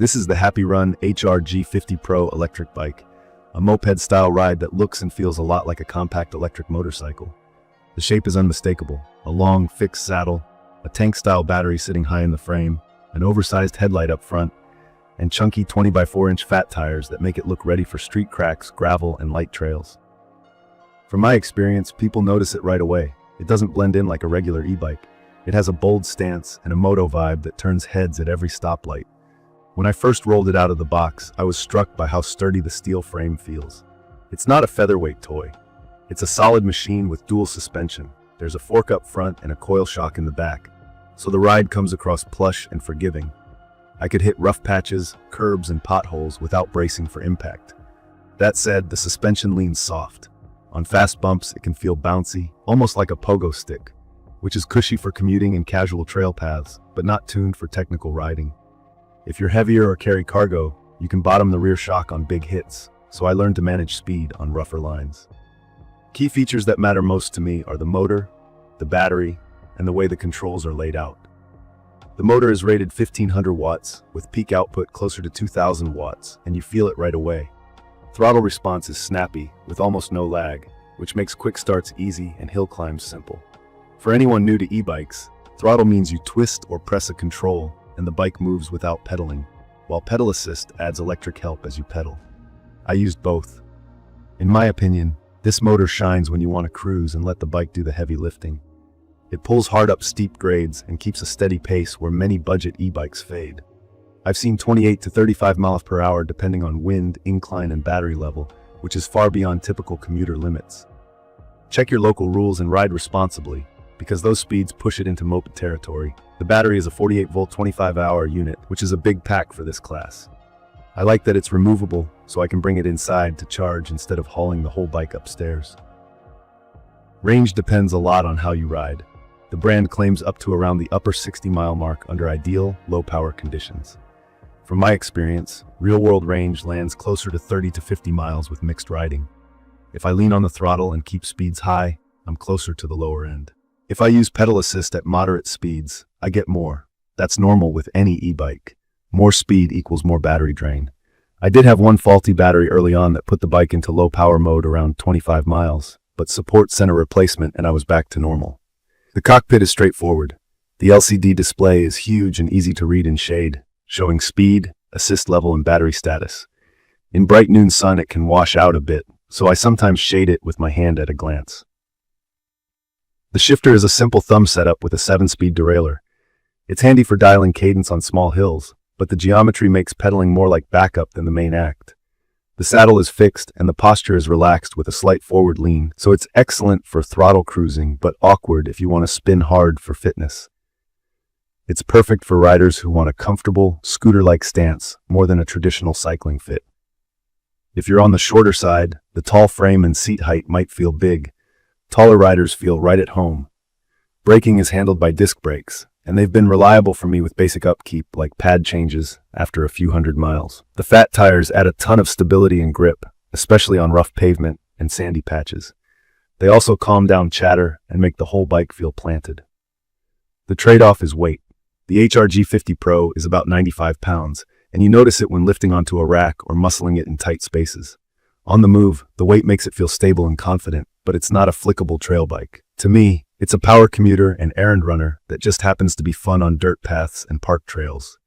This is the HAPPYRUN HR-G50pro Electric Bike, a moped-style ride that looks and feels a lot like a compact electric motorcycle. The shape is unmistakable: a long, fixed saddle, a tank-style battery sitting high in the frame, an oversized headlight up front, and chunky 20x4-inch fat tires that make it look ready for street cracks, gravel, and light trails. From my experience, people notice it right away. It doesn't blend in like a regular e-bike. It has a bold stance and a moto vibe that turns heads at every stoplight. When I first rolled it out of the box, I was struck by how sturdy the steel frame feels. It's not a featherweight toy. It's a solid machine with dual suspension. There's a fork up front and a coil shock in the back, so the ride comes across plush and forgiving. I could hit rough patches, curbs, and potholes without bracing for impact. That said, the suspension leans soft. On fast bumps, it can feel bouncy, almost like a pogo stick, which is cushy for commuting and casual trail paths, but not tuned for technical riding. If you're heavier or carry cargo, you can bottom the rear shock on big hits, so I learned to manage speed on rougher lines. Key features that matter most to me are the motor, the battery, and the way the controls are laid out. The motor is rated 1500 watts, with peak output closer to 2000 watts, and you feel it right away. Throttle response is snappy, with almost no lag, which makes quick starts easy and hill climbs simple. For anyone new to e-bikes, throttle means you twist or press a control, and the bike moves without pedaling, while pedal assist adds electric help as you pedal. I used both. In my opinion, this motor shines when you want to cruise and let the bike do the heavy lifting. It pulls hard up steep grades and keeps a steady pace where many budget e-bikes fade. I've seen 28 to 35 miles per hour depending on wind, incline, and battery level, which is far beyond typical commuter limits. Check your local rules and ride responsibly, because those speeds push it into moped territory. The battery is a 48-volt 25-hour unit, which is a big pack for this class. I like that it's removable, so I can bring it inside to charge instead of hauling the whole bike upstairs. Range depends a lot on how you ride. The brand claims up to around the upper 60-mile mark under ideal, low-power conditions. From my experience, real-world range lands closer to 30 to 50 miles with mixed riding. If I lean on the throttle and keep speeds high, I'm closer to the lower end. If I use pedal assist at moderate speeds, I get more. That's normal with any e-bike. More speed equals more battery drain. I did have one faulty battery early on that put the bike into low power mode around 25 miles, but support sent a replacement and I was back to normal. The cockpit is straightforward. The LCD display is huge and easy to read in shade, showing speed, assist level, and battery status. In bright noon sun, it can wash out a bit, so I sometimes shade it with my hand at a glance. The shifter is a simple thumb setup with a 7-speed derailleur. It's handy for dialing cadence on small hills, but the geometry makes pedaling more like backup than the main act. The saddle is fixed and the posture is relaxed with a slight forward lean, so it's excellent for throttle cruising, but awkward if you want to spin hard for fitness. It's perfect for riders who want a comfortable, scooter-like stance more than a traditional cycling fit. If you're on the shorter side, the tall frame and seat height might feel big. Taller riders feel right at home. Braking is handled by disc brakes, and they've been reliable for me with basic upkeep like pad changes after a few hundred miles. The fat tires add a ton of stability and grip, especially on rough pavement and sandy patches. They also calm down chatter and make the whole bike feel planted. The trade-off is weight. The HR-G50pro is about 95 pounds, and you notice it when lifting onto a rack or muscling it in tight spaces. On the move, the weight makes it feel stable and confident, but it's not a flickable trail bike. To me, it's a power commuter and errand runner that just happens to be fun on dirt paths and park trails.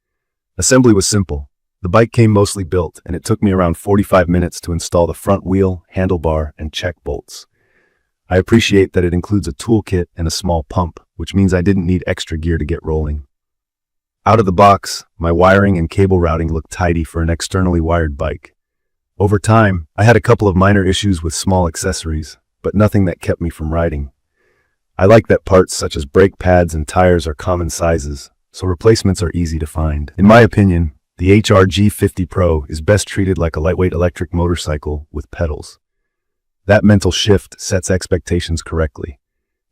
Assembly was simple. The bike came mostly built, and it took me around 45 minutes to install the front wheel, handlebar, and check bolts. I appreciate that it includes a toolkit and a small pump, which means I didn't need extra gear to get rolling. Out of the box, my wiring and cable routing looked tidy for an externally wired bike. Over time, I had a couple of minor issues with small accessories, but nothing that kept me from riding. I like that parts such as brake pads and tires are common sizes, so replacements are easy to find. In my opinion, the HR-G50pro is best treated like a lightweight electric motorcycle with pedals. That mental shift sets expectations correctly.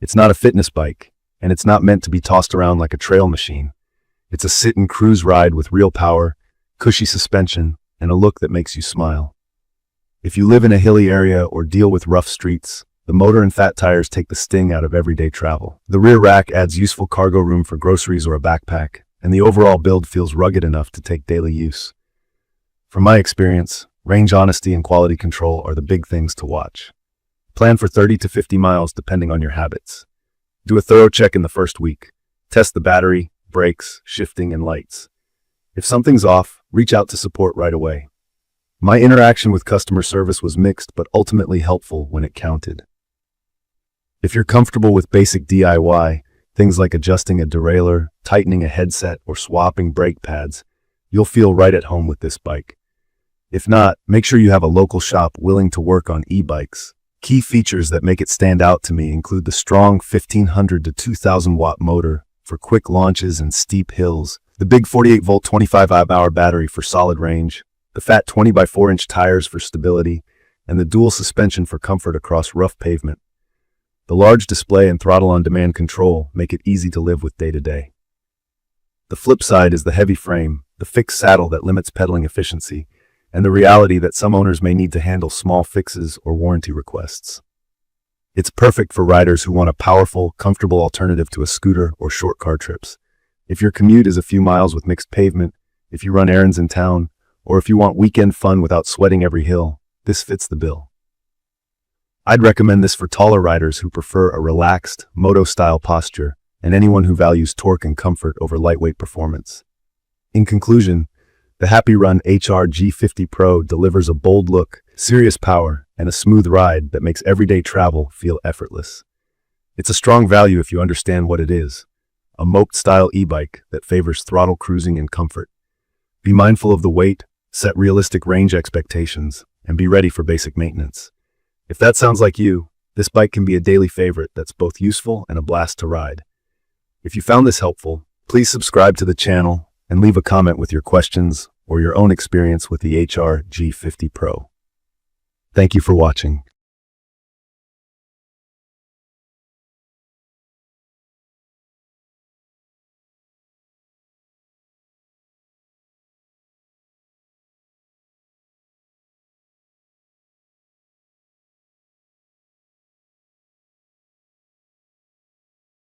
It's not a fitness bike, and it's not meant to be tossed around like a trail machine. It's a sit and cruise ride with real power, cushy suspension, and a look that makes you smile. If you live in a hilly area or deal with rough streets, the motor and fat tires take the sting out of everyday travel. The rear rack adds useful cargo room for groceries or a backpack, and the overall build feels rugged enough to take daily use. From my experience, range honesty and quality control are the big things to watch. Plan for 30 to 50 miles depending on your habits. Do a thorough check in the first week. Test the battery, brakes, shifting, and lights. If something's off, reach out to support right away. My interaction with customer service was mixed but ultimately helpful when it counted. If you're comfortable with basic DIY, things like adjusting a derailleur, tightening a headset, or swapping brake pads, you'll feel right at home with this bike. If not, make sure you have a local shop willing to work on e-bikes. Key features that make it stand out to me include the strong 1500 to 2000 watt motor for quick launches and steep hills, the big 48-volt 25-hour battery for solid range, the fat 20x4-inch tires for stability, and the dual suspension for comfort across rough pavement. The large display and throttle-on-demand control make it easy to live with day to day. The flip side is the heavy frame, the fixed saddle that limits pedaling efficiency, and the reality that some owners may need to handle small fixes or warranty requests. It's perfect for riders who want a powerful, comfortable alternative to a scooter or short car trips. If your commute is a few miles with mixed pavement, if you run errands in town, or if you want weekend fun without sweating every hill, this fits the bill. I'd recommend this for taller riders who prefer a relaxed, moto-style posture, and anyone who values torque and comfort over lightweight performance. In conclusion, the HAPPYRUN HR-G50pro delivers a bold look, serious power, and a smooth ride that makes everyday travel feel effortless. It's a strong value if you understand what it is, a moped-style e-bike that favors throttle cruising and comfort. Be mindful of the weight, set realistic range expectations, and be ready for basic maintenance. If that sounds like you, this bike can be a daily favorite that's both useful and a blast to ride. If you found this helpful, please subscribe to the channel and leave a comment with your questions or your own experience with the HR-G50pro. Thank you for watching.